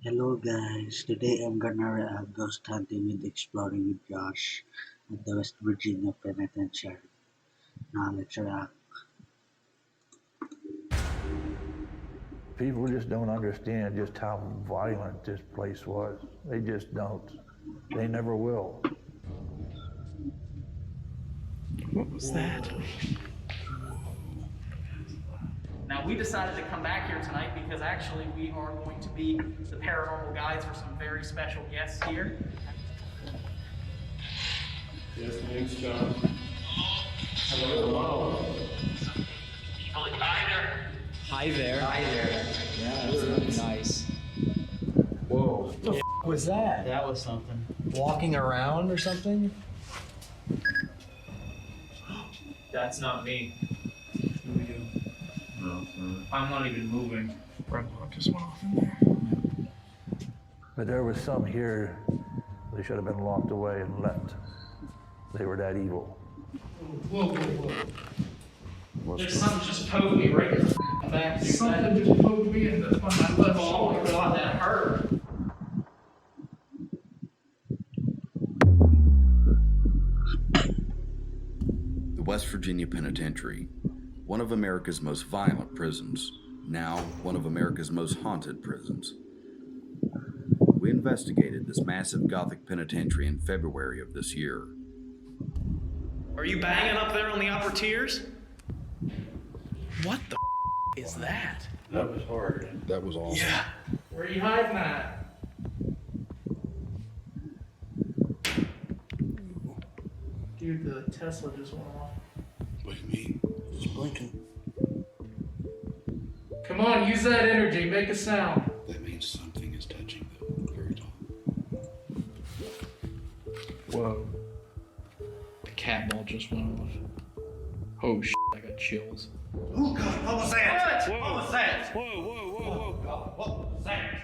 Hello guys, today I'm gonna react ghost hunting with exploring with Josh at the West Virginia Penitentiary. Now let's react. People just don't understand just how violent this place was. They just don't. They never will. What was that? Now, we decided to come back here tonight because actually we are going to be the paranormal guides for some very special guests here. Yes, thanks, John. Hello. Hi there. Hi there. Yeah, that's really nice. Whoa. What the f was that? That was something. Walking around or something? That's not me. What do we do? No, I'm not even moving. Red block just went off in there. But there was some here, they should have been locked away and left. They were that evil. Whoa. There's something just poked me right in the back. Something just poked me in the front of my left Oh my shoulder. god, that hurt. The West Virginia Penitentiary, one of America's most violent prisons, now one of America's most haunted prisons. We investigated this massive Gothic penitentiary in February of this year. Are you banging up there on the upper tiers? What the is that? That was hard. That was awesome. Yeah. Where are you hiding at? Dude, the Tesla just went off. What do you mean? It's blinking. Come on, use that energy, make a sound. That means something is touching the very top. Whoa. The cat ball just went off. Oh shit, I got chills. Oh God, what was that? What? What was that? Whoa. God, what was that?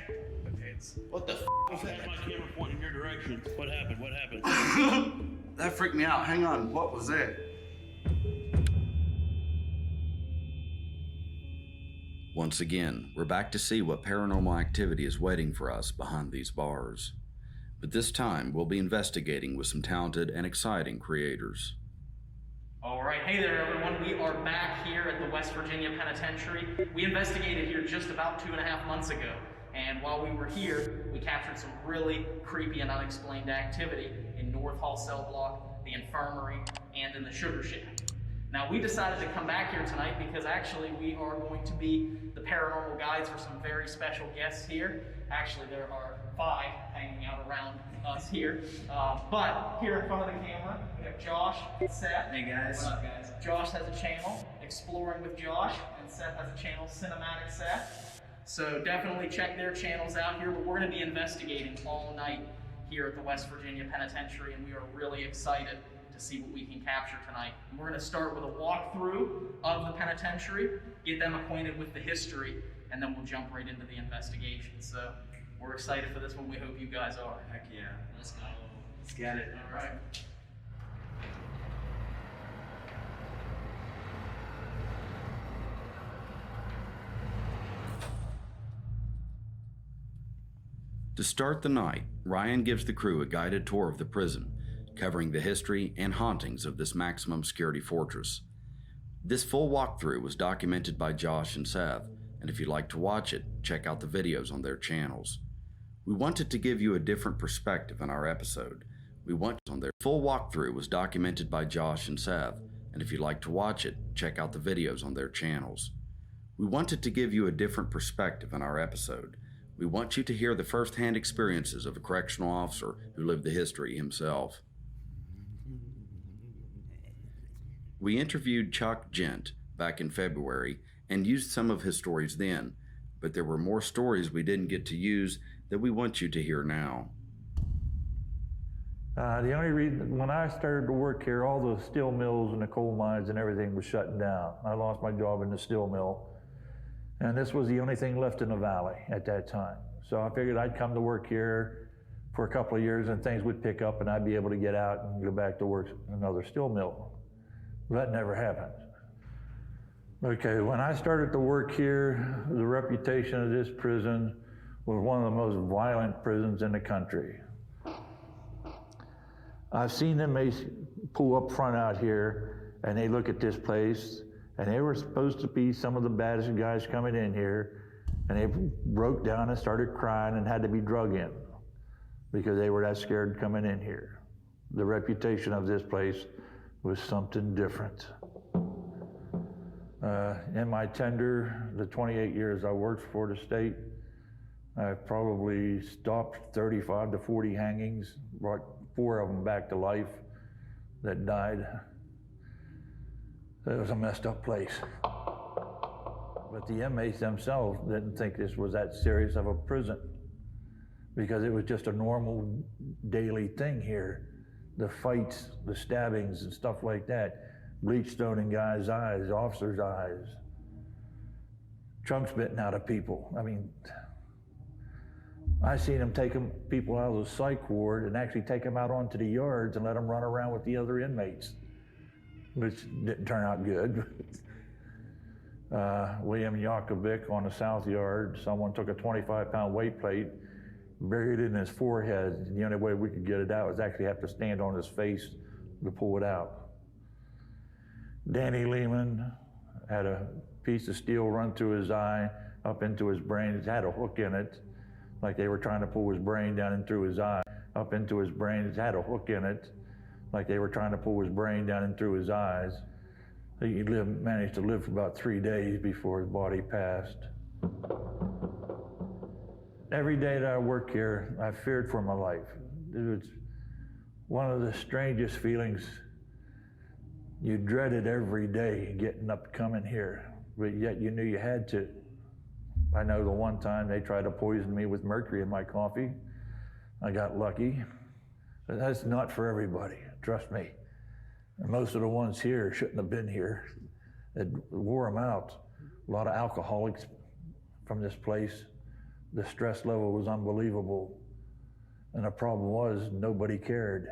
What the was That's that? my camera pointing in your direction. What happened? What happened? That freaked me out. Hang on, what was that? Once again, we're back to see what paranormal activity is waiting for us behind these bars. But this time, we'll be investigating with some talented and exciting creators. All right, hey there everyone. We are back here at the West Virginia Penitentiary. We investigated here just about 2.5 months ago. And while we were here, we captured some really creepy and unexplained activity in North Hall Cell Block, the Infirmary, and in the Sugar Shack. Now, we decided to come back here tonight because actually we are going to be the paranormal guides for some very special guests here. Actually, there are 5 hanging out around us here. But here in front of the camera, we have Josh and Seth. Hey guys. What up, guys? Josh has a channel, Exploring with Josh, and Seth has a channel, Cinematic Seth. So definitely check their channels out here, but we're going to be investigating all night here at the West Virginia Penitentiary, and we are really excited to see what we can capture tonight. And we're going to start with a walkthrough of the penitentiary, get them acquainted with the history, and then we'll jump right into the investigation. So we're excited for this one. We hope you guys are. Heck yeah. Let's go. Let's get it. All right. To start the night, Ryan gives the crew a guided tour of the prison, covering the history and hauntings of this maximum security fortress. This full walkthrough was documented by Josh and Seth, and if you'd like to watch it, check out the videos on their channels. We wanted to give you a different perspective in our episode. Full walkthrough was documented by Josh and Seth, and if you'd like to watch it, check out the videos on their channels. We wanted to give you a different perspective in our episode. We want you to hear the first-hand experiences of a correctional officer who lived the history himself. We interviewed Chuck Gent back in February and used some of his stories then, but there were more stories we didn't get to use that we want you to hear now. The only reason, when I started to work here, all the steel mills and the coal mines and everything was shutting down. I lost my job in the steel mill. And this was the only thing left in the valley at that time. So I figured I'd come to work here for a couple of years and things would pick up and I'd be able to get out and go back to work in another steel mill. That never happened. Okay, when I started to work here, the reputation of this prison was one of the most violent prisons in the country. I've seen inmates pull up front out here and they look at this place and they were supposed to be some of the baddest guys coming in here, and they broke down and started crying and had to be drug in because they were that scared coming in here. The reputation of this place was something different. In my tender, the 28 years I worked for the state, I've probably stopped 35 to 40 hangings, brought 4 of them back to life that died. It was a messed up place. But the inmates themselves didn't think this was that serious of a prison because it was just a normal daily thing here. The fights, the stabbings and stuff like that, bleach thrown in guys' eyes, officers' eyes, chunks bitten out of people. I mean, I seen them take people out of the psych ward and actually take them out onto the yards and let them run around with the other inmates, which didn't turn out good. William Yakovic on the South Yard, someone took a 25-pound weight plate, buried it in his forehead, and the only way we could get it out was actually have to stand on his face to pull it out. Danny Lehman had a piece of steel run through his eye, up into his brain. It had a hook in it, like they were trying to pull his brain down and through his eye. Up into his brain, it had a hook in it, like they were trying to pull his brain down and through his eyes. He managed to live for about 3 days before his body passed. Every day that I work here, I feared for my life. It was one of the strangest feelings. You dreaded every day getting up, coming here, but yet you knew you had to. I know the one time they tried to poison me with mercury in my coffee. I got lucky. But that's not for everybody, trust me. And most of the ones here shouldn't have been here. It wore them out. A lot of alcoholics from this place. The stress level was unbelievable. And the problem was nobody cared.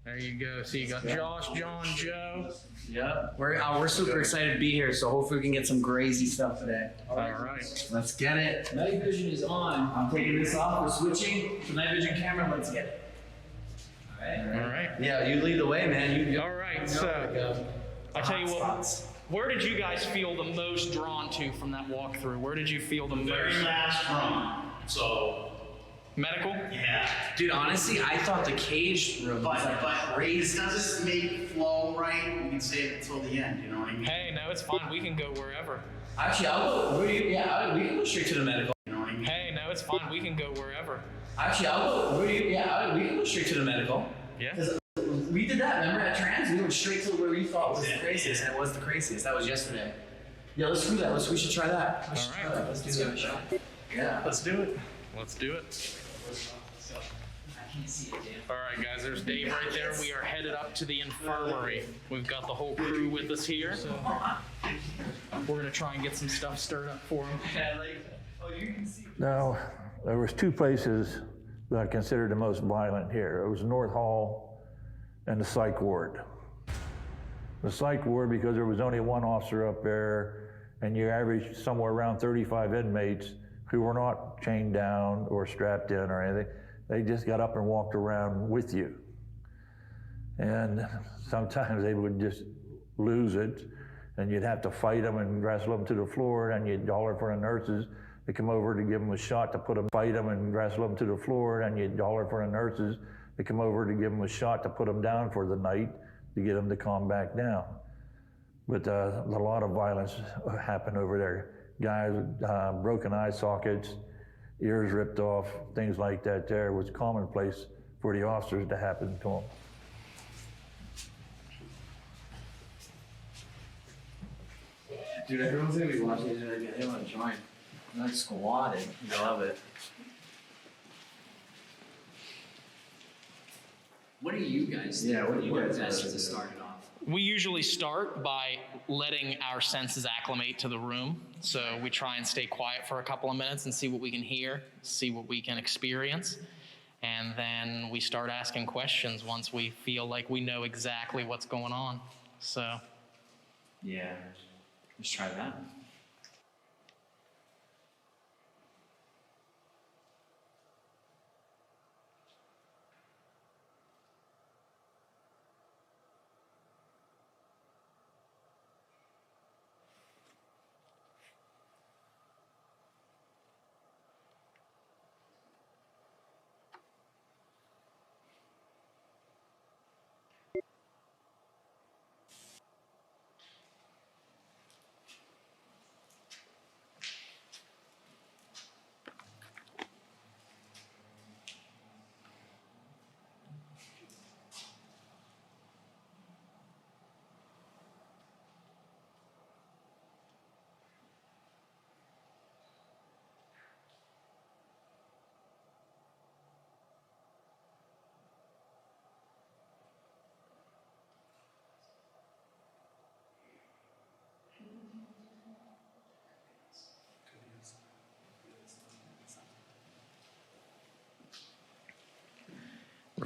There you go. So you got Josh, John, Joe. Yep. We're super excited to be here, so hopefully we can get some crazy stuff today. All right. Let's get it. Night vision is on. I'm taking this off. We're switching to night vision camera. Let's get it. All right. Yeah, you lead the way, man. You go. All right. So I tell you what. Where did you guys feel the most drawn to from that walkthrough? Where did you feel the Very most? last room. So, Medical? yeah. Dude, honestly, I thought the cage room was like But crazy. it doesn't make it flow right. We can save it until the end. You know what I mean? Hey, no, it's fine. We can go wherever. Actually, I'll go. We can go straight to the medical. You know what I mean? Hey, no, it's fine. We can go wherever. Actually, I'll go. We can go straight to the medical. Yeah. We did that, remember, at Trans? We went straight to where we thought was the craziest, and it was the craziest. That was yesterday. Yeah, let's do that. We should try that. All right. Let's do that. Yeah. Let's do it. Let's do it. I can't see it, Dan. All right, guys, there's Dave right there. We are headed up to the infirmary. We've got the whole crew with us here. So we're going to try and get some stuff stirred up for them. Now, there was 2 places that I considered the most violent here. It was North Hall and the psych ward. The psych ward, because there was only 1 officer up there, and you averaged somewhere around 35 inmates who were not chained down or strapped in or anything. They just got up and walked around with you. And sometimes they would just lose it, and you'd have to fight them and wrestle them to the floor, and you'd holler for the nurses to come over to give them a shot to put them, fight them and wrestle them to the floor, and you'd holler for the nurses to come over to give them a shot to put them down for the night to get them to calm back down. But a lot of violence happened over there. Guys with broken eye sockets, ears ripped off, things like that there was commonplace for the officers to happen to them. Dude, everyone's gonna be watching it and they want to join. I'm like squatting. I love it. What do you guys think? Yeah, what do you guys best think? to start it off? We usually start by letting our senses acclimate to the room. So we try and stay quiet for a couple of minutes and see what we can hear, see what we can experience. And then we start asking questions once we feel like we know exactly what's going on. So. Yeah. Let's try that.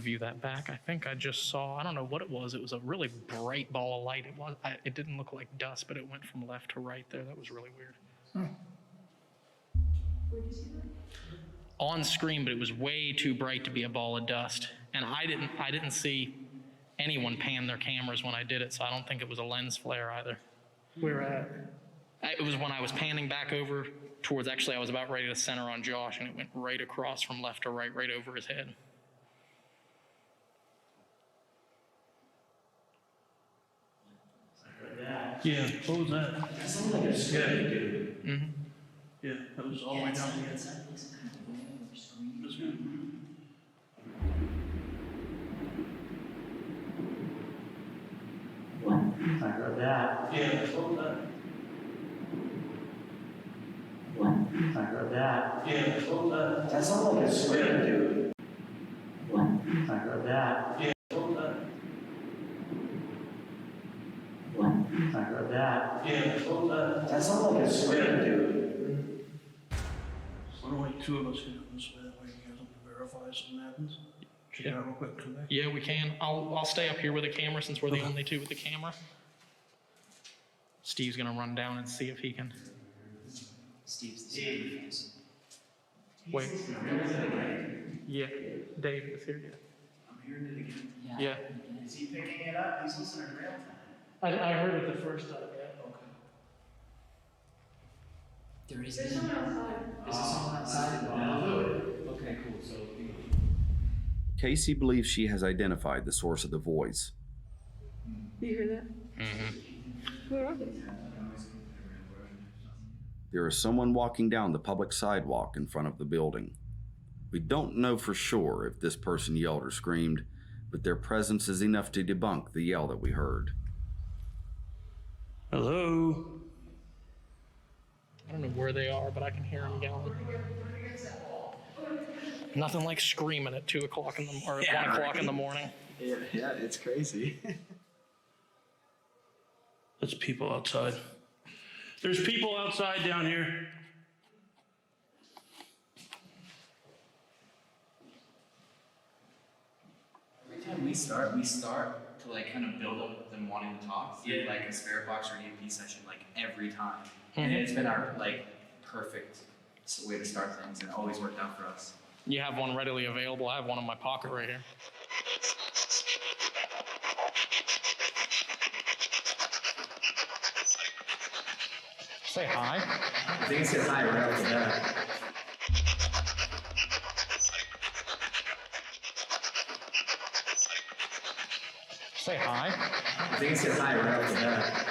review that back. I think I just saw, I don't know what it was. It was a really bright ball of light. It didn't look like dust, but it went from left to right there. That was really weird. Where'd you see that? On screen, but it was way too bright to be a ball of dust. And I didn't see anyone pan their cameras when I did it, so I don't think it was a lens flare either. Where at? It was when I was panning back over towards, actually I was about ready to center on Josh, and it went right across from left to right, right over his head. Yeah, what was that? That sounded like a scary dude. Mm-hmm. Yeah, that was all the way down the inside. This one. I heard that. Yeah, what was that? I heard that. Yeah, what was that? That sounded like a scary dude. I heard that. Yeah, what was that? I heard that. Yeah, what was that? That sounded like a scary dude. Why don't two of us get on this way, that way you guys don't verify something happens? Check it out real quick, come back. Yeah, we can. I'll stay up here with the camera since we're the only two with the camera. Steve's gonna run down and see if he can. Steve's the same face. Wait. Yeah, Dave is here. Yeah. I'm hearing it again. Yeah. Is he picking it up? He's listening in real time. I heard it the first time. Yeah. Okay. There is. There's someone outside. Is there someone outside? Okay, cool. So. Casey believes she has identified the source of the voice. You hear that? Mm-hmm. Where are they? There is someone walking down the public sidewalk in front of the building. We don't know for sure if this person yelled or screamed, but their presence is enough to debunk the yell that we heard. Hello? I don't know where they are, but I can hear them yelling. Nothing like screaming at 2 o'clock in the or 1 o'clock in the morning. Yeah, it's crazy. There's people outside. There's people outside down here. Every time we start to like kind of build up them wanting to talk through like a spirit box or an EMP session, like every time. And it's been our like perfect way to start things, and it always worked out for us. You have one readily available. I have one in my pocket right here. Say hi. I think it says hi right off the bat. Say hi. I think it says hi right off the bat.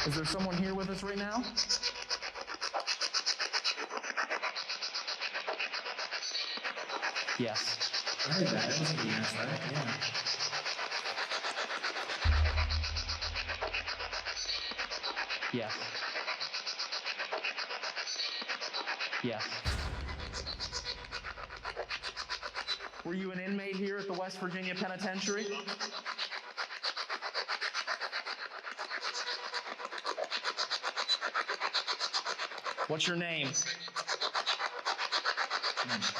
Is there someone here with us right now? Yes. I heard that. That wasn't a yes, right? Yeah. Yes. Yes. Were you an inmate here at the West Virginia Penitentiary? What's your name?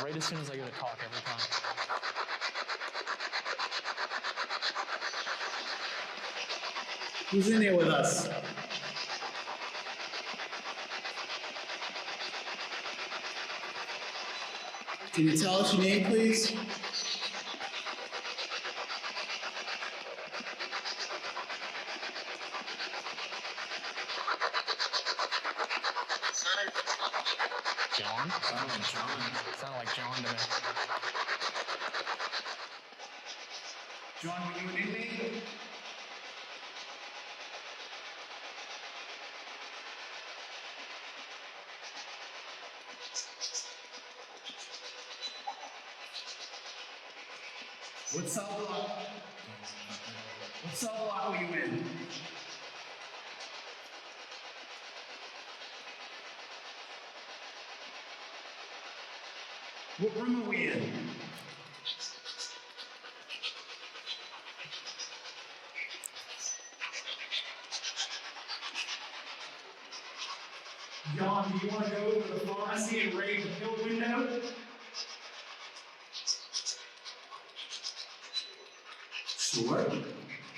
Right as soon as I go to talk every time. Who's in here with us? Can you tell us your name, please? John? Sounded like John to me. John, were you an inmate? What cell block were you in? What room are we in? John, do you want to go over the floor? I see a raised window. Sure.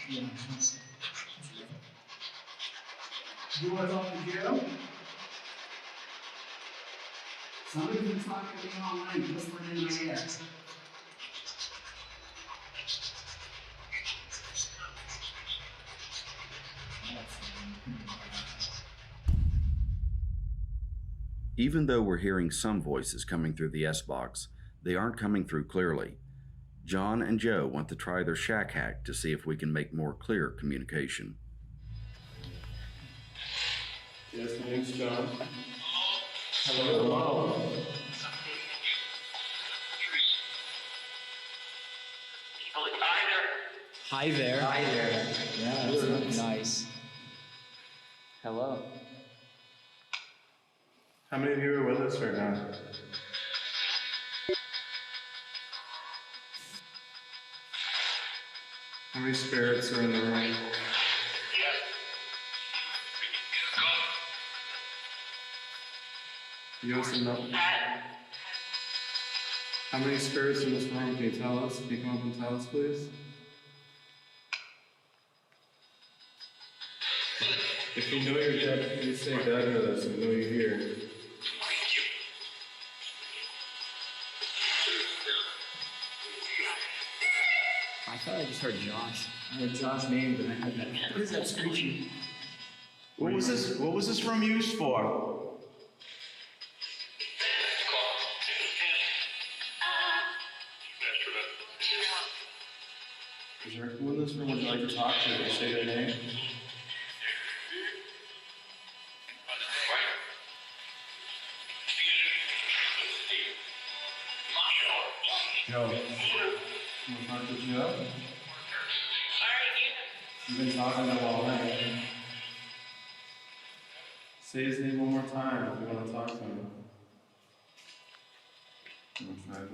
Yeah. You want to talk to Joe? Somebody's been talking to me all night, whispering in my ear. Even though we're hearing some voices coming through the S-Box, they aren't coming through clearly. John and Joe want to try their shack hack to see if we can make more clear communication. Yes, my name's John. Hello. Hello. Hi there. Hi there. Yeah, that's nice. Hello. How many of you are with us right now? How many spirits are in the room? You give us a number? How many spirits in this room can you tell us? Can you come up and tell us, please? If you know you're dead, please say dead with us and know you're here. I thought I just heard Josh. I heard Josh's name, but I heard that. What is that screeching? What was this room used for? Is there who in this room would you like to talk to? They say their name. Joe. You want to talk to Joe? You've been talking to him all night. Say his name one more time if you want to talk to him. You want to try to?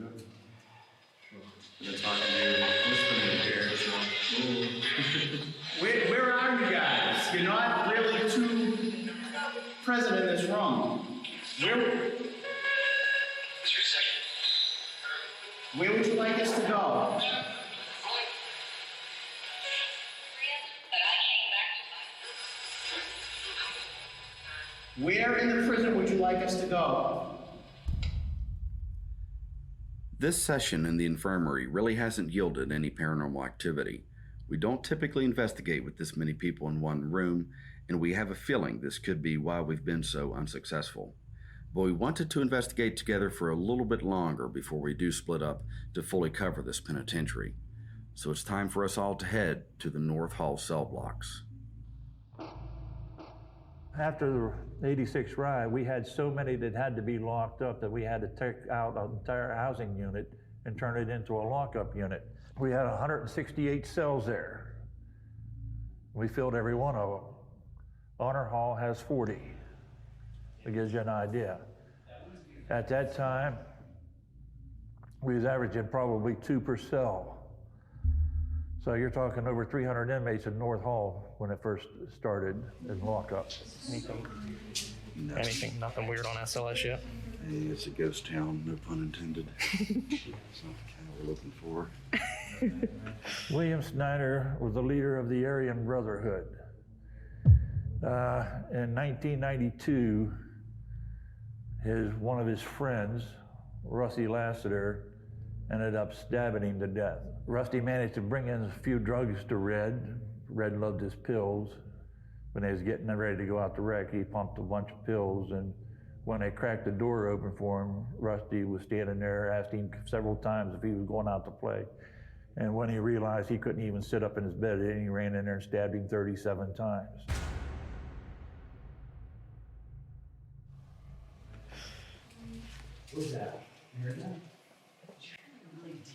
I've been talking to you, whispering in your ear, so. Where are you guys? You're not really too present in this room. Where would you like us to go? Where in the prison would you like us to go? This session in the infirmary really hasn't yielded any paranormal activity. We don't typically investigate with this many people in one room, and we have a feeling this could be why we've been so unsuccessful. But we wanted to investigate together for a little bit longer before we do split up to fully cover this penitentiary. So it's time for us all to head to the North Hall cell blocks. After the 86 riot, we had so many that had to be locked up that we had to take out an entire housing unit and turn it into a lockup unit. We had 168 cells there. We filled every one of them. Honor Hall has 40. It gives you an idea. At that time, we was averaging probably 2 per cell. So you're talking over 300 inmates in North Hall when it first started in lockup. Anything, nothing weird on SLS yet? Hey, it's a ghost town, no pun intended. That's not the kind we're looking for. William Snyder was the leader of the Aryan Brotherhood. In 1992, one of his friends, Rusty Lassiter, ended up stabbing him to death. Rusty managed to bring in a few drugs to Red. Red loved his pills. When they was getting ready to go out to wreck, he pumped a bunch of pills, and when they cracked the door open for him, Rusty was standing there asking him several times if he was going out to play. And when he realized he couldn't even sit up in his bed, he ran in there and stabbed him 37 times. What was that? You heard that?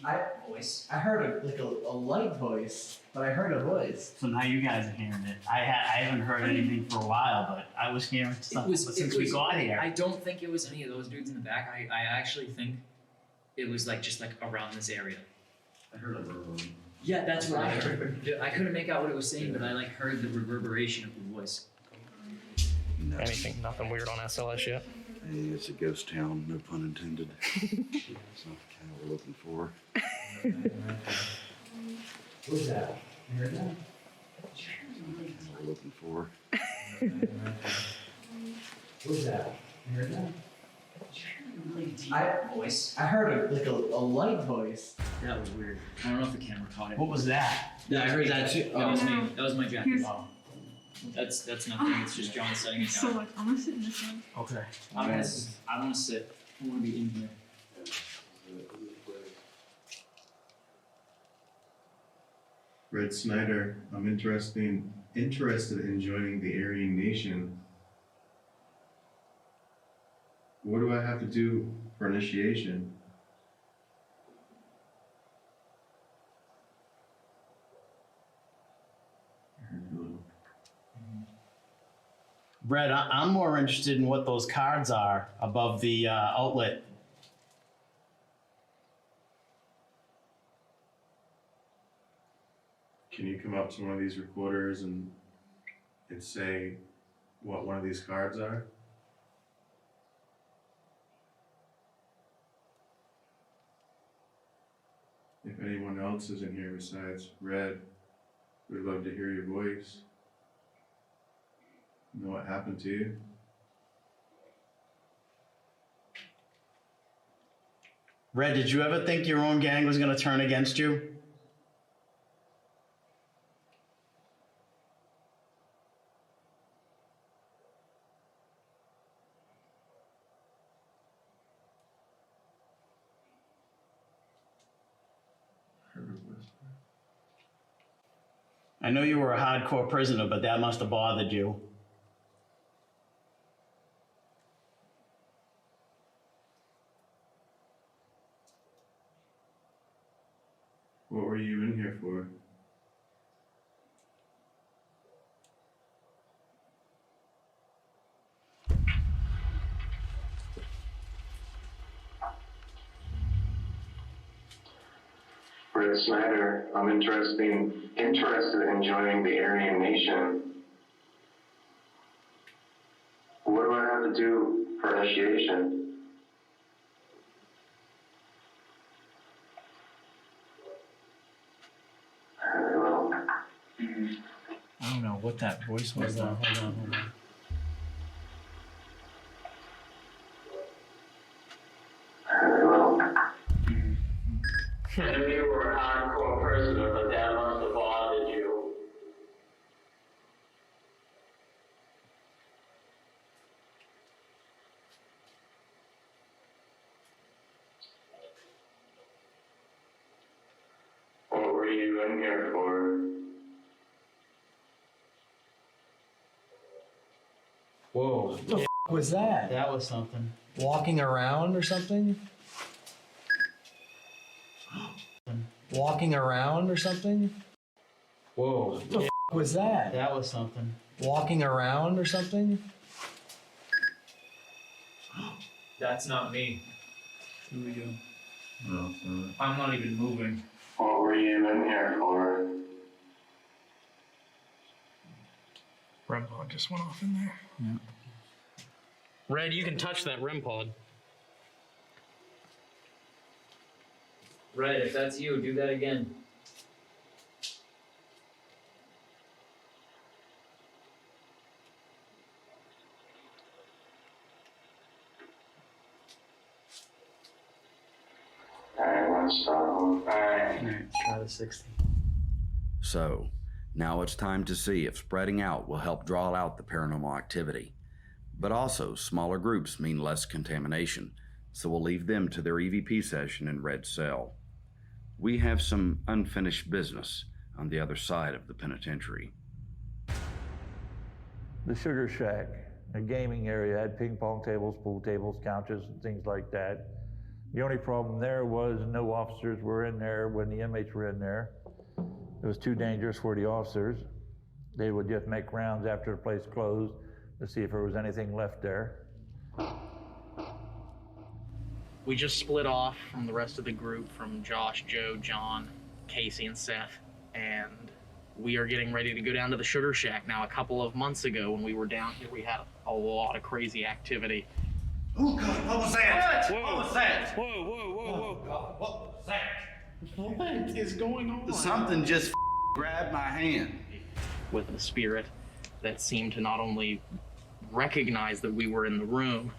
I heard a light voice, but I heard a voice. So now you guys are hearing it. I haven't heard anything for a while, but I was hearing stuff since we got here. I don't think it was any of those dudes in the back. I actually think it was just around this area. I heard a reverberation. Yeah, that's what I heard. I couldn't make out what it was saying, but I heard the reverberation of the voice. Anything, nothing weird on SLS yet? Hey, it's a ghost town, no pun intended. That's not the kind we're looking for. What's that? You heard that? That's what we're looking for. What's that? You heard that? Voice. I heard a light voice. That was weird. I don't know if the camera caught it. What was that? Yeah, I heard that too. That was me. That was my jacket. Here's- Oh. That's nothing. It's just John setting it So down. much. I'm gonna sit in this one. Okay. I want to sit. I want to be in here. Red Snyder, I'm interested in joining the Aryan Nation. What do I have to do for initiation? Brett, I'm more interested in what those cards are above the outlet. Can you come up to one of these recorders and say what one of these cards are? If anyone else is in here besides Red, we'd love to hear your voice. Know what happened to you? Red, did you ever think your own gang was going to turn against you? I know you were a hardcore prisoner, but that must have bothered you. What were you in here for? Red Snyder, I'm interested in joining the Aryan Nation. What do I have to do for initiation? I don't know what that voice was. Hold on. I knew you were a hardcore prisoner, but that must have bothered you. What were you in here for? Whoa. What the f was that? That was something. Walking around or something? Walking around or something? Whoa. What the f was that? That was something. Walking around or something? That's not me. Here we go. No, it's not. I'm not even moving. What were you in here for? REM pod just went off in there. Yeah. Red, you can touch that REM pod. Red, if that's you, do that again. Alright, let's start. Alright. Alright, try the 60. So, now it's time to see if spreading out will help draw out the paranormal activity. But also, smaller groups mean less contamination, so we'll leave them to their EVP session in Red's cell. We have some unfinished business on the other side of the penitentiary. The Sugar Shack, a gaming area, had ping pong tables, pool tables, couches, and things like that. The only problem there was no officers were in there when the inmates were in there. It was too dangerous for the officers. They would just make rounds after the place closed to see if there was anything left there. We just split off from the rest of the group, from Josh, Joe, John, Casey, and Seth, and we are getting ready to go down to the Sugar Shack. Now, a couple of months ago when we were down here, we had a lot of crazy activity. Oh God, what was that? What was that? Whoa, whoa, whoa, whoa. God, what was that? What is going on? Something just grabbed my hand. With a spirit that seemed to not only recognize that we were in the room,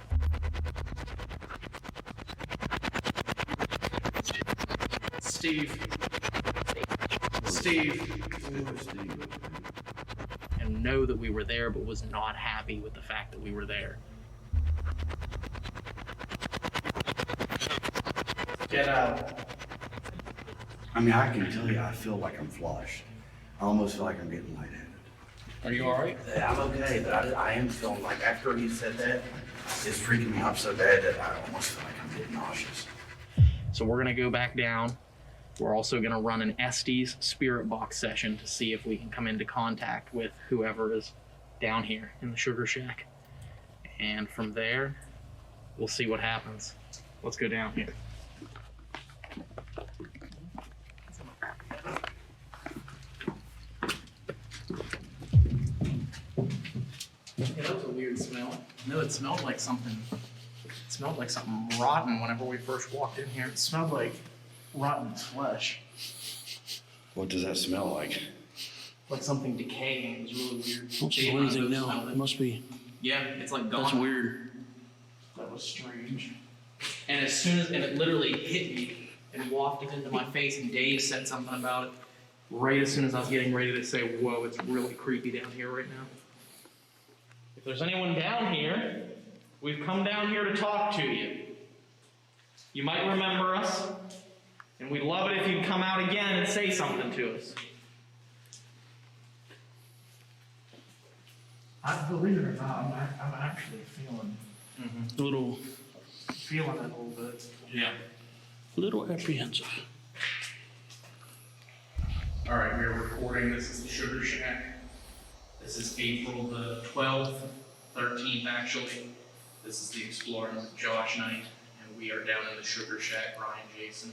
Steve. and know that we were there, but was not happy with the fact that we were there. Get out. I mean, I can tell you, I feel like I'm flushed. I almost feel like I'm getting lightheaded. Are you alright? Yeah, I'm okay, but I am feeling like after he said that, it's freaking me out so bad that I almost feel like I'm getting nauseous. So we're gonna go back down. We're also gonna run an Estes spirit box session to see if we can come into contact with whoever is down here in the sugar shack. And from there, we'll see what happens. Let's go down here. Yeah, that was a weird smell. No, it smelled like something. It smelled like something rotten whenever we first walked in here. It smelled like rotten flesh. What does that smell like? Like something decaying. It was really weird. I don't smell anything now. It must be. Yeah, it's like gone. That's weird. That was strange. And as soon as, and it literally hit me and wafted into my face, and Dave said something about it right as soon as I was getting ready to say, whoa, it's really creepy down here right now. If there's anyone down here, we've come down here to talk to you. You might remember us, and we'd love it if you'd come out again and say something to us. I believe it or not, I'm actually feeling A little it a little bit. Yeah. apprehensive. All right, we are recording. This is the Sugar Shack. This is April the 12th, 13th actually. This is the Exploring with Josh night, and we are down in the Sugar Shack. Ryan, Jason,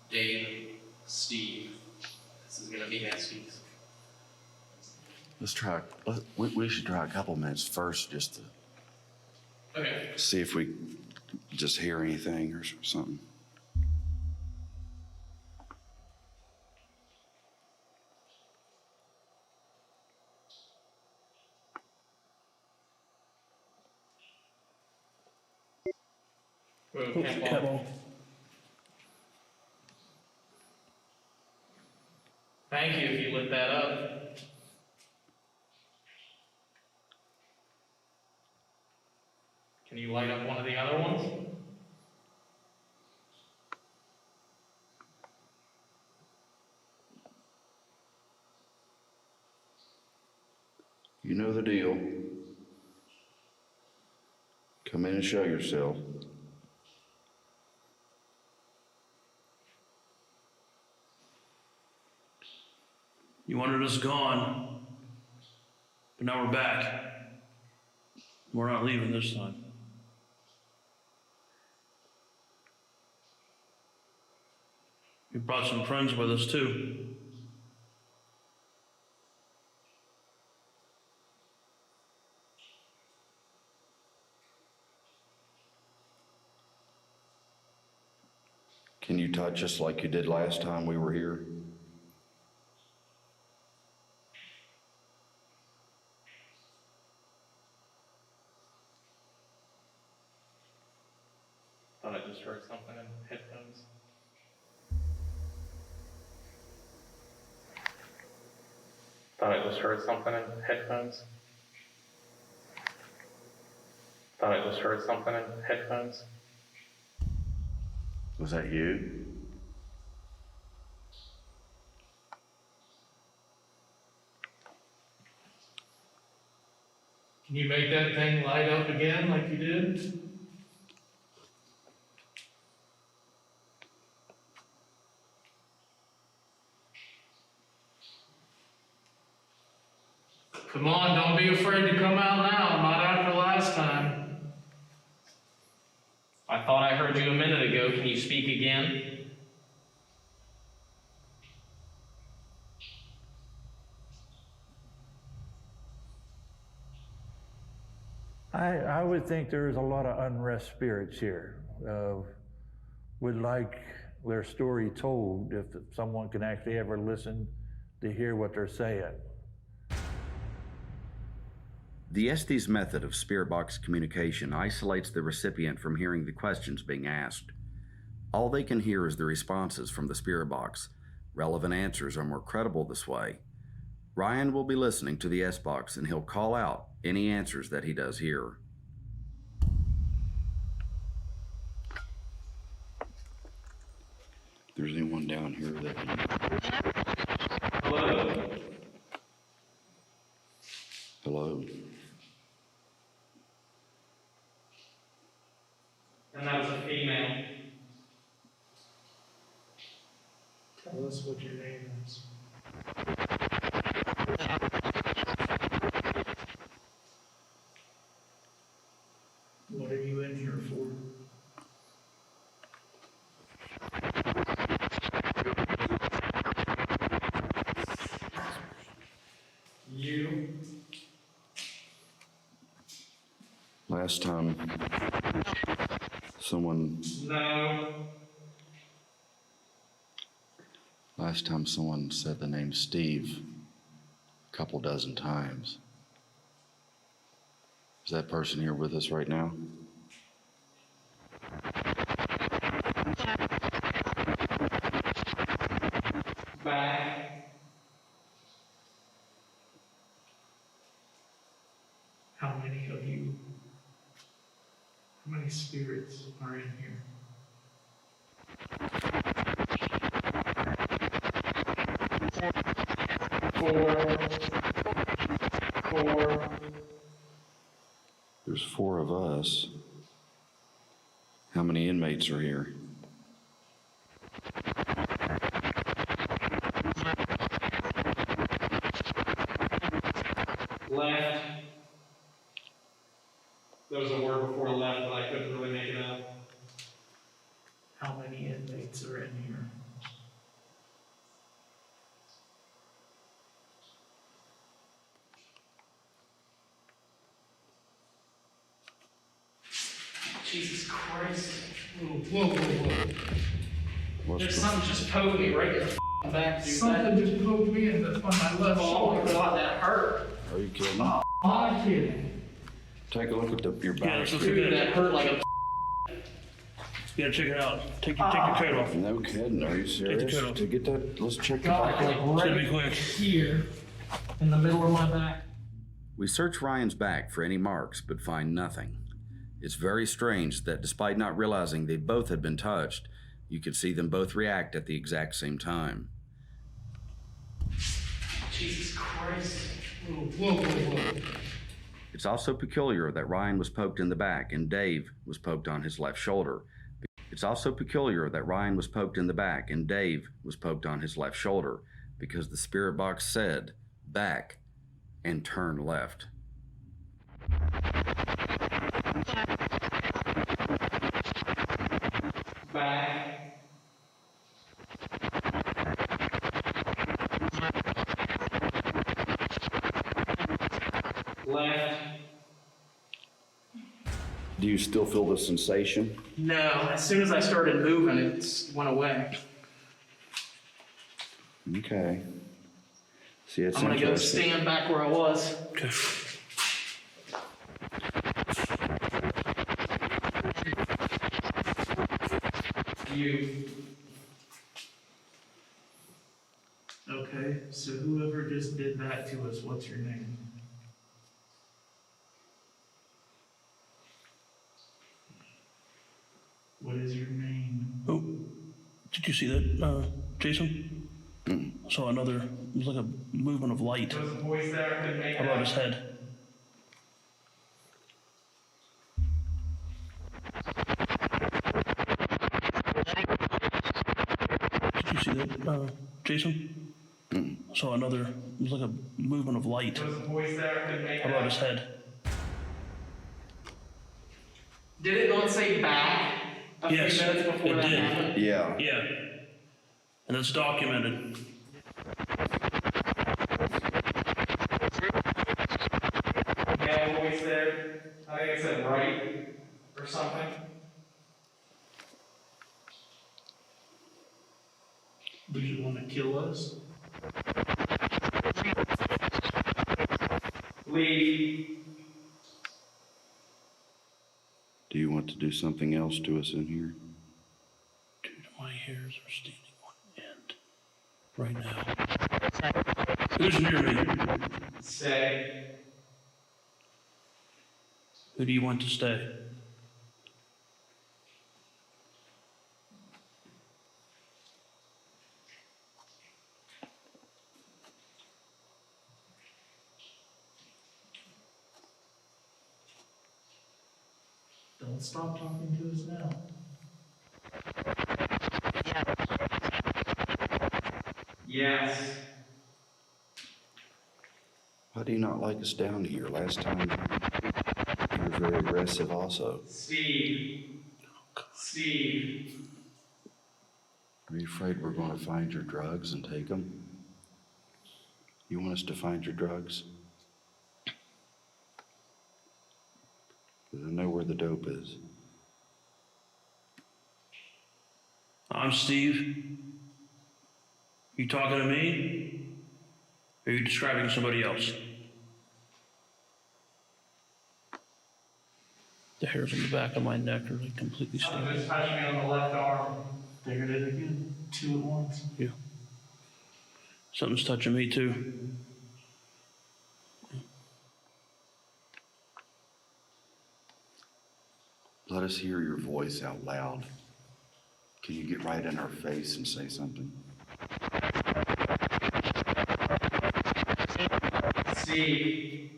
Dave, Steve. This is gonna be Estes. Let's try, we should try a couple minutes first just to Okay. see if we just hear anything or something. Thank you if you lit that up. Can you light up one of the other ones? You know the deal. Come in and show yourself. You wanted us gone, but now we're back. We're not leaving this time. We brought some friends with us too. Can you touch us like you did last time we were here? Thought I just heard something in headphones. Thought I just heard something in headphones. Thought I just heard something in headphones. Was that you? Can you make that thing light up again like you did? Come on, don't be afraid to come out now, not after last time. I thought I heard you a minute ago. Can you speak again? I would think there's a lot of unrest spirits here. Would like their story told if someone can actually ever listen to hear what they're saying. The Estes method of spirit box communication isolates the recipient from hearing the questions being asked. All they can hear is the responses from the spirit box. Relevant answers are more credible this way. Ryan will be listening to the S-Box and he'll call out any answers that he does hear. If there's anyone down here that... Hello? Hello? And that was a female. Tell us what your name is. What are you in here for? You? Last time someone... No. Last time someone said the name Steve a couple dozen times. Is that person here with us right now? Back. How many of you, how many spirits are in here? Four. There's 4 of us. How many inmates are here? Left. There was a word before left, but I couldn't really make it out. How many inmates are in here? Jesus Christ. Whoa. What's There's the- something just poked me right in the back, dude. Something just poked me in the my left Oh my shoulder. God, that hurt. Are you kidding? I'm kidding. Take a look at your Yeah, back. let's look Dude, at that it. hurt like a... Yeah, check it out. Take your coat off. No kidding, are you serious? coat off. To get that, let's check the God, back. like It's gonna be right quick. here in the middle of my back. We search Ryan's back for any marks, but find nothing. It's very strange that despite not realizing they both had been touched, you could see them both react at the exact same time. Jesus Christ. Whoa. It's also peculiar that Ryan was poked in the back and Dave was poked on his left shoulder. It's also peculiar that Ryan was poked in the back and Dave was poked on his left shoulder because the spirit box said back and turn left. Back. Left. Do you still feel the sensation? No, as soon as I started moving, it went away. Okay. See, it's I'm gonna go interesting. stand back where I was. Okay. You. Okay, so whoever just did that to us, what's your name? What is your name? Oh, did you see that, Jason? I saw another, it was like a movement of light There was a voice there, I couldn't make it above out. his head. Did you see that, Jason? I saw another, it was like a movement of light There was a voice there, I couldn't make it above out. his head. Did it not say back a few Yes, minutes before it that did. happened? Yeah. Yeah. And it's documented. Yeah, voice there. I think it said right or something. Would you want to kill us? Leave. Do you want to do something else to us in here? Dude, my hairs are standing on end right now. Who's near me? Stay. Who do you want to stay? Don't stop talking to us now. Yes. Why do you not like us down here? Last time you were very aggressive also. Steve. Steve. Are you afraid we're going to find your drugs and take them? You want us to find your drugs? Because I know where the dope is. I'm Steve. You talking to me? Or are you describing somebody else? The hairs on the back of my neck are like completely standing. Just touch me on the left arm. There it is again. 2 at once. Yeah. Something's touching me too. Let us hear your voice out loud. Can you get right in our face and say something? Steve.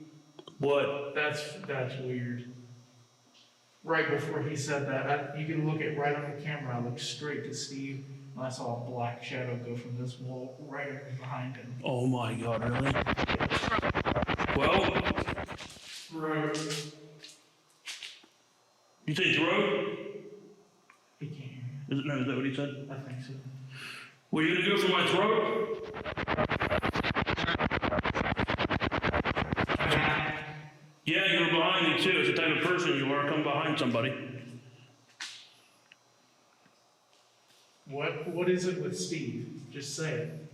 What? That's weird. Right before he said that, you can look at right on the camera. I looked straight to Steve, and I saw a black shadow go from this wall right behind him. Oh my God, really? Well, Throat. you say throat? He can't hear Is that what he said? you. I think so. What are you gonna do for my throat? Yeah, you're behind me too. It's the type of person you are. Come behind somebody. What is it with Steve? Just say it.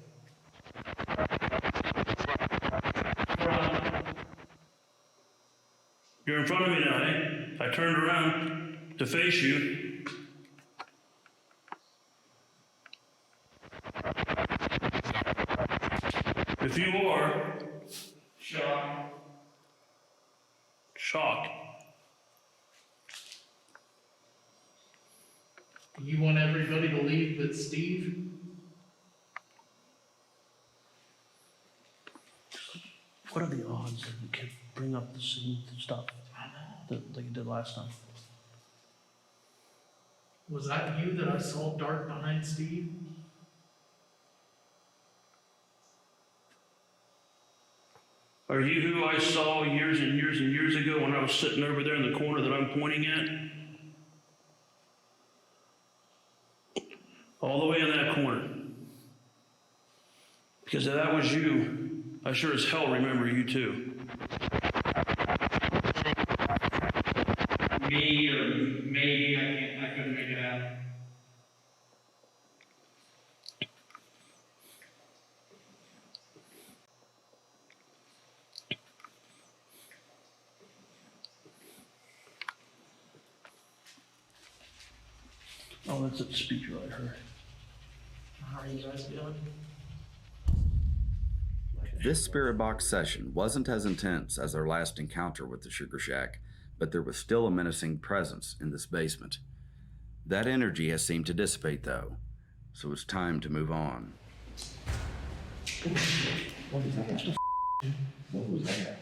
You're in front of me now, eh? I turned around to face you. If you are shocked. You want everybody to leave but Steve? What are the odds that we can bring up the same stuff that like you did last time? Was that you that I saw dark behind Steve? Are you who I saw years and years and years ago when I was sitting over there in the corner that I'm pointing at? All the way in that corner. Because if that was you, I sure as hell remember you too. Me or maybe, I couldn't make it out. Oh, that's that speaker I heard. How are you guys doing? This spirit box session wasn't as intense as our last encounter with the Sugar Shack, but there was still a menacing presence in this basement. That energy has seemed to dissipate though, so it's time to move on. What was that? What was that?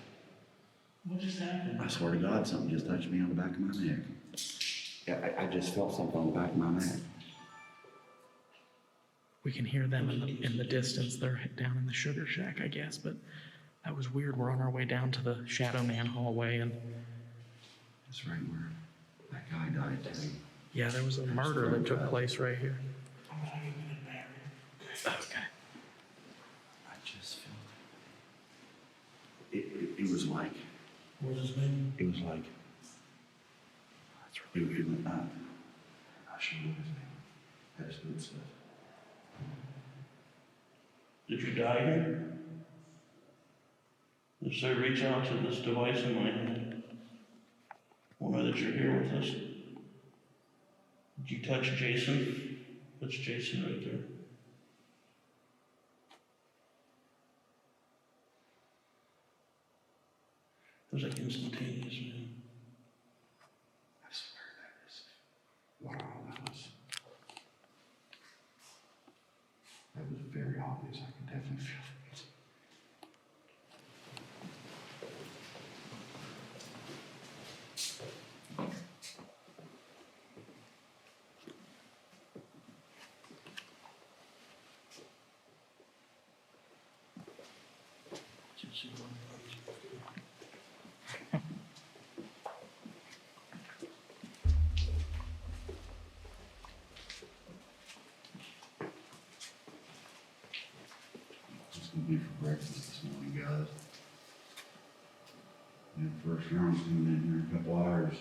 What just happened? I swear to God, something just touched me on the back of my neck. Yeah, I just felt something on the back of my neck. We can hear them in the distance. They're down in the Sugar Shack, I guess, but that was weird. We're on our way down to the Shadow Man hallway, and That's right where that guy died too. yeah, there was a murder that took place right here. Okay. I just felt it was like. What's his name? It was like. It went up. I should know his name. That's good stuff. Did you die here? If so, reach out to this device in my hand. We'll know that you're here with us. Did you touch Jason? That's Jason right there. It was like instantaneous, man. I swear that is. Wow, that was very obvious. I can definitely feel it. What's gonna be for breakfast this morning, guys? Yeah, first round's coming in here in a couple hours.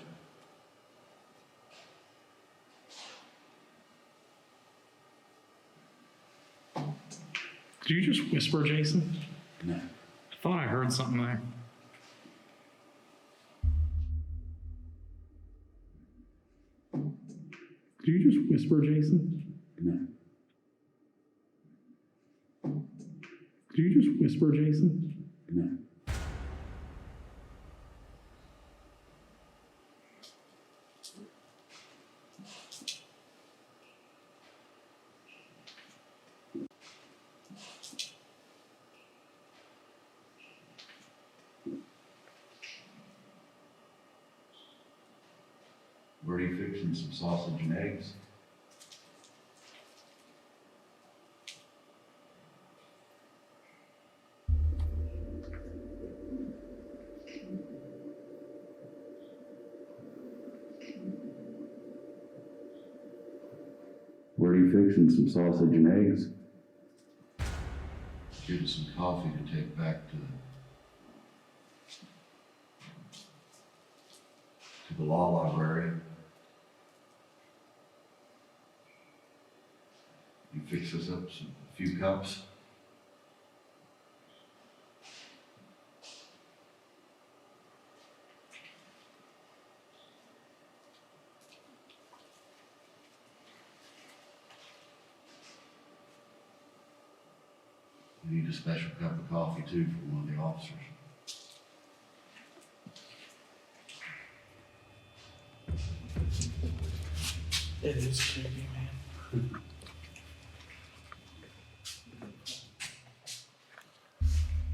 Did you just whisper, Jason? No. I thought I heard something there. Did you just whisper, Jason? No. Did you just whisper, Jason? No. Were you fixing some sausage and eggs? Were you fixing some sausage and eggs? Give us some coffee to take back to the law library. You fix us up a few cups. We need a special cup of coffee too for one of the officers. It is creepy, man.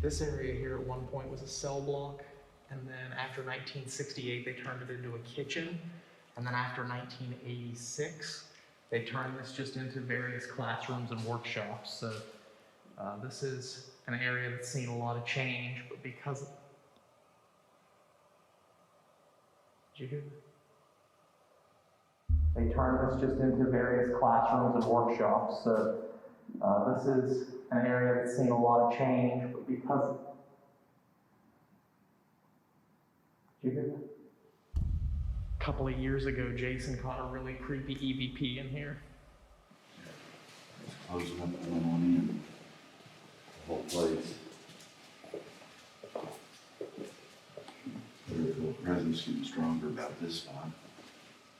This area here at one point was a cell block, and then after 1968, they turned it into a kitchen, and then after 1986, they turned this just into various classrooms and workshops. So this is an area that's seen a lot of change, but because... Did you hear that? They turned this just into various classrooms and workshops. So this is an area that's seen a lot of change, but because... Did you hear that? A couple of years ago, Jason caught a really creepy EVP in here. It's closing up and went on in. The whole place. The presence getting stronger about this spot.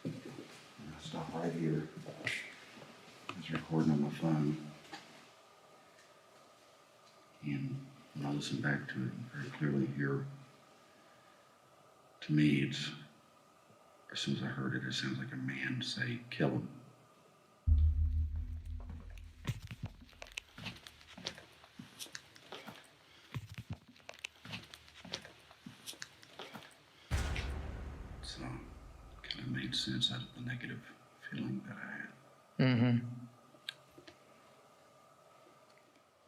I'm gonna stop right here. I was recording on my phone. And when I listen back to it, you very clearly hear, to me, it's, as soon as I heard it, it sounds like a man say, "Kill him." So, kind of made sense out of the negative feeling that I had. Mm-hmm.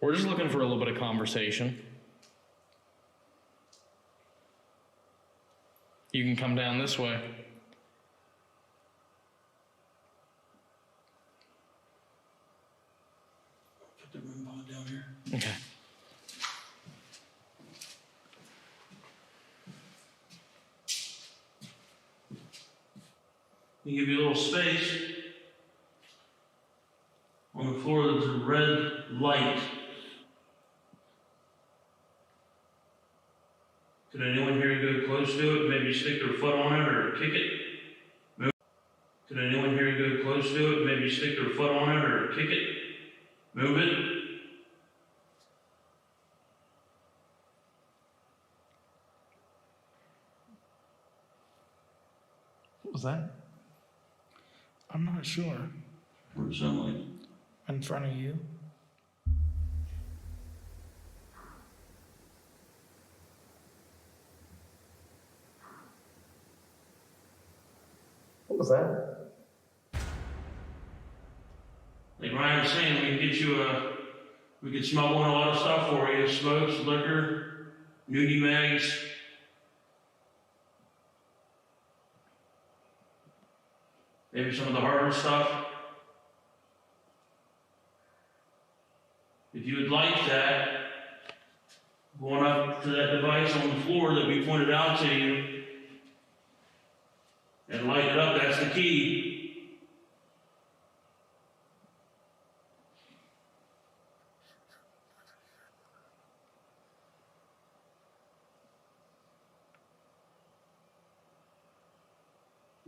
We're just looking for a little bit of conversation. You can come down this way. Put the room pod down here. Okay. We give you a little space. On the floor, there's a red light Could anyone here go close to it, maybe stick their foot on it or kick it? Move. Could anyone here go close to it, maybe stick their foot on it or kick it? Move it. What was that? I'm not sure. What does it sound like? In front of you? What was that? Like Ryan was saying, we can get you we can smuggle in a lot of stuff for you. Smokes, liquor, nudie mags. Maybe some of the harder stuff. If you would like that, going up to that device on the floor that we pointed out to you, and light it up, that's the key.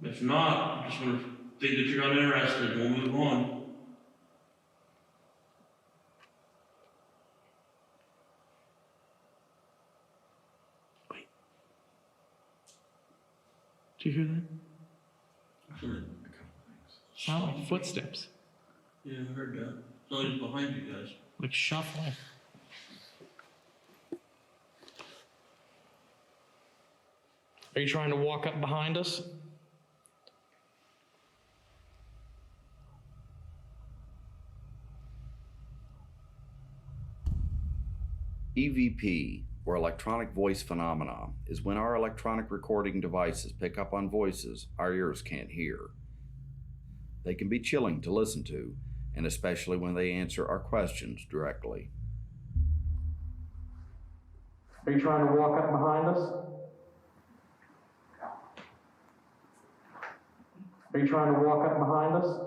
If not, I'm just going to think that you're uninterested and we'll move on. Wait. Did you hear that? I heard a couple things. Sound like footsteps. Yeah, I heard that. Somebody's behind you guys. Like shuffling. Are you trying to walk up behind us? EVP, or electronic voice phenomena, is when our electronic recording devices pick up on voices our ears can't hear. They can be chilling to listen to, and especially when they answer our questions directly. Are you trying to walk up behind us? Are you trying to walk up behind us?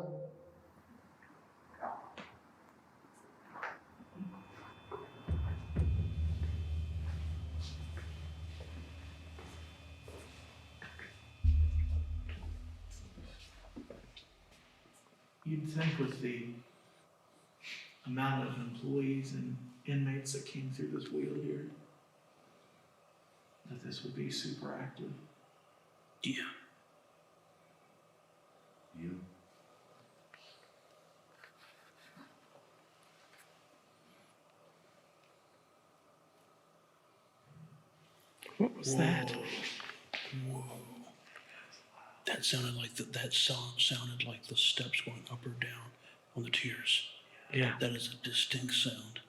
You'd think with the amount of employees and inmates that came through this wheel here, that this would be super active. Yeah. Yeah. What was that? Whoa. That sounded like that song sounded like the steps going up or down on the tiers. Yeah. That is a distinct sound.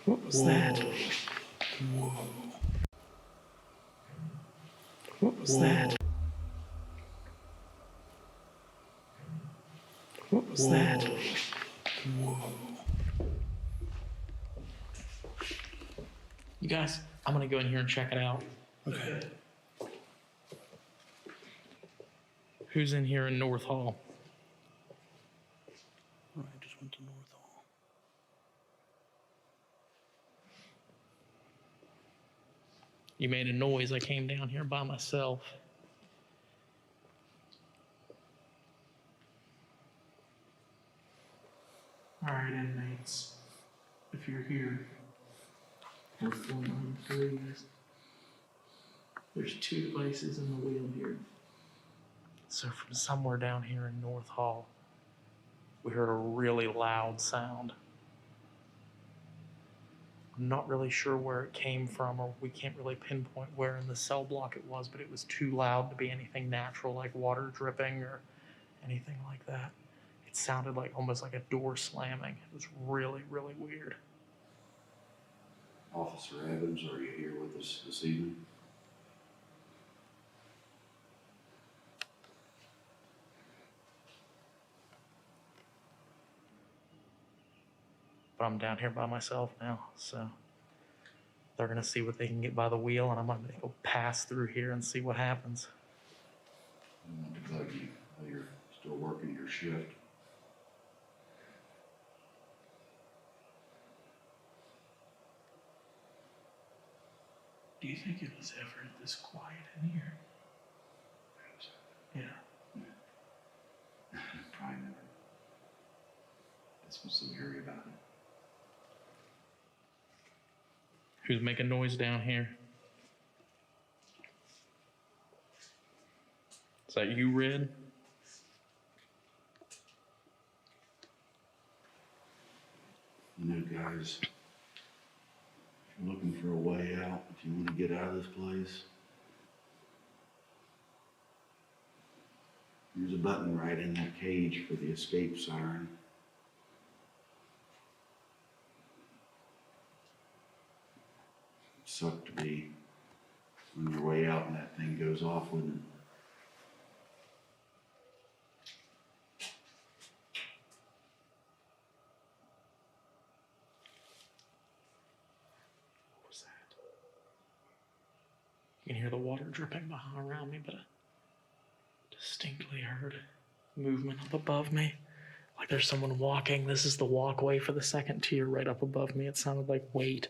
What was that? Whoa. What was that? What was that? Whoa. You guys, I'm gonna go in here and check it out. Okay. Who's in here in North Hall? All right, just went to North Hall. You made a noise. I came down here by myself. All right, inmates, if you're here, or former employees, there's 2 devices in the wheel here. So from somewhere down here in North Hall, we heard a really loud sound. I'm not really sure where it came from, or we can't really pinpoint where in the cell block it was, but it was too loud to be anything natural, like water dripping or anything like that. It sounded like almost like a door slamming. It was really, really weird. Officer Evans, are you here with us this evening? But I'm down here by myself now, so they're gonna see what they can get by the wheel, and I'm gonna go pass through here and see what happens. I want to bug you while you're still working your shift. Do you think it was ever this quiet in here? Yeah. Probably never. That's what's so eerie about it. Who's making noise down here? Is that you, Red? You know, guys, if you're looking for a way out, if you want to get out of this place, there's a button right in that cage for the escape siren. It'd suck to be on your way out and that thing goes off, wouldn't it? What was that? You can hear the water dripping around me, but I distinctly heard movement up above me. Like there's someone walking. This is the walkway for the second tier right up above me. It sounded like weight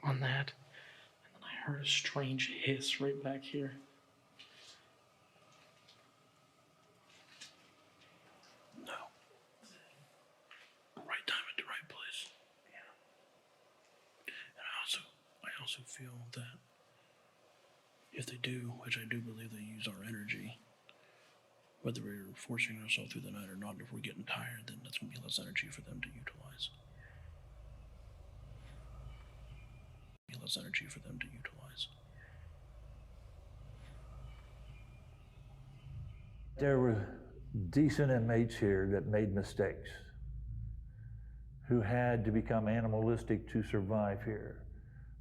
on that. And then I heard a strange hiss right back here. No. Right time at the right place. Yeah. And I also feel that if they do, which I do believe they use our energy, whether we're forcing ourselves through the night or not, if we're getting tired, then that's going to be less energy for them to utilize. Less energy for them to utilize. There were decent inmates here that made mistakes, who had to become animalistic to survive here.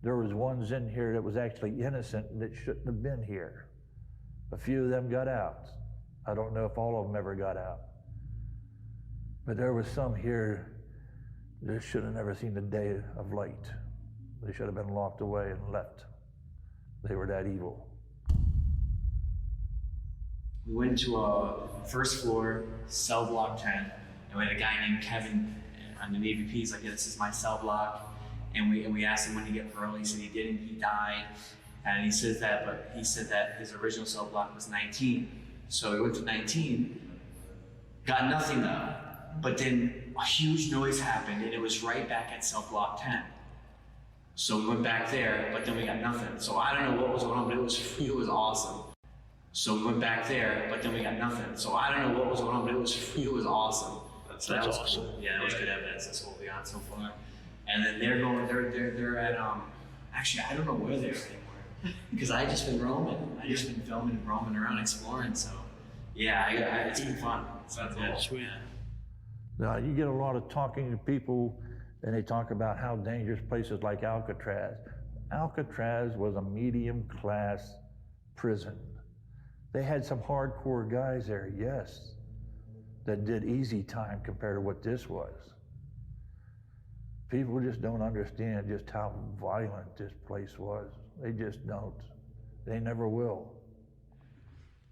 There was ones in here that was actually innocent that shouldn't have been here. A few of them got out. I don't know if all of them ever got out. But there was some here that should have never seen the day of light. They should have been locked away and left. They were that evil. We went to a first floor, cell block 10, and we had a guy named Kevin on the Navy P. He's like, yeah, this is my cell block. And we asked him when to get parole. He said he didn't, he died. And he said that his original cell block was 19. So we went to 19, got nothing though. But then a huge noise happened and it was right back at cell block 10. So we went back there, but then we got nothing. So I don't know what was going on, but it was awesome. So we went back there, but then we got nothing. So I don't know what was going on, but it was awesome. So that was awesome. Cool. Yeah, that was good evidence. That's what we got so far. And then they're at actually I don't know where they are anymore because I just been roaming. I just been filming and roaming around exploring. So yeah, it's been fun. So that's cool. Sweet. Now you get a lot of talking to people, and they talk about how dangerous places like Alcatraz. Alcatraz was a medium-class prison. They had some hardcore guys there, yes, that did easy time compared to what this was. People just don't understand just how violent this place was. They just don't. They never will.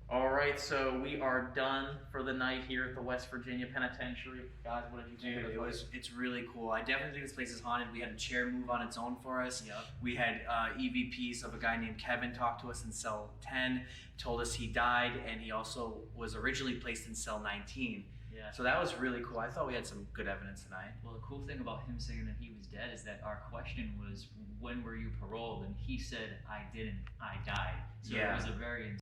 All right, so we are done for the night here at the West Virginia Penitentiary. Guys, what did you think of the place? It's really cool. I definitely think this place is haunted. We had a chair move on its own for us. Yep. We had EVPs of a guy named Kevin talk to us in cell 10, told us he died, and he also was originally placed in cell 19. Yeah. So that was really cool. I thought we had some good evidence tonight. Well, the cool thing about him saying that he was dead is that our question was, when were you paroled? And he said, I didn't, I died. So Yeah. it was a very,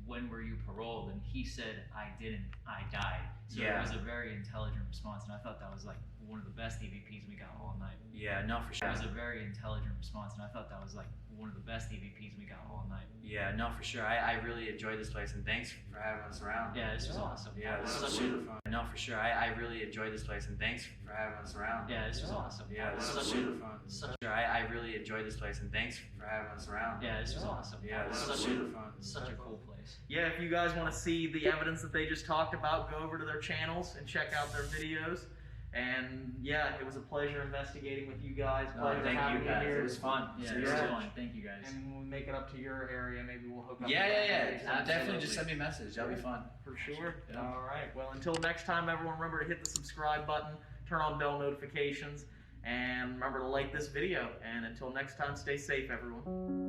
when were you paroled? And he said, I didn't, I died. So Yeah. it was a very intelligent response, and I thought that was like one of the best EVPs we got all night. Yeah, no, for sure. It was a very intelligent response, and I thought that was like one of the best EVPs we got all night. Yeah, no, for sure. I really enjoyed this place, and thanks for having us around. Yeah, this was awesome. Yeah, this was super fun. No, for sure. I really enjoyed this place, and thanks for having us around. Yeah, this was awesome. Yeah, this was super fun. I really enjoyed this place, and thanks for having us around. Yeah, this was awesome. Yeah, this was super fun. Such a cool place. Yeah, if you guys want to see the evidence that they just talked about, go over to their channels and check out their videos. And yeah, it was a pleasure investigating with you guys. Pleasure thank having you guys. here. It was fun. Yeah, it was fun. Thank you guys. And when we make it up to your area, maybe we'll hook up. Yeah. Definitely just send me a message. That'll be fun. For sure. Yeah. All right. Well, until next time, everyone, remember to hit the subscribe button, turn on bell notifications, And remember to like this video. And until next time, stay safe, everyone.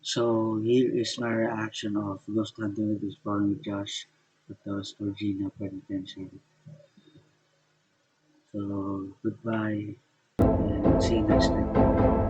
So here is my reaction of Ghost Hunting with Exploring with Josh at the West Virginia Penitentiary. So goodbye and see you next time.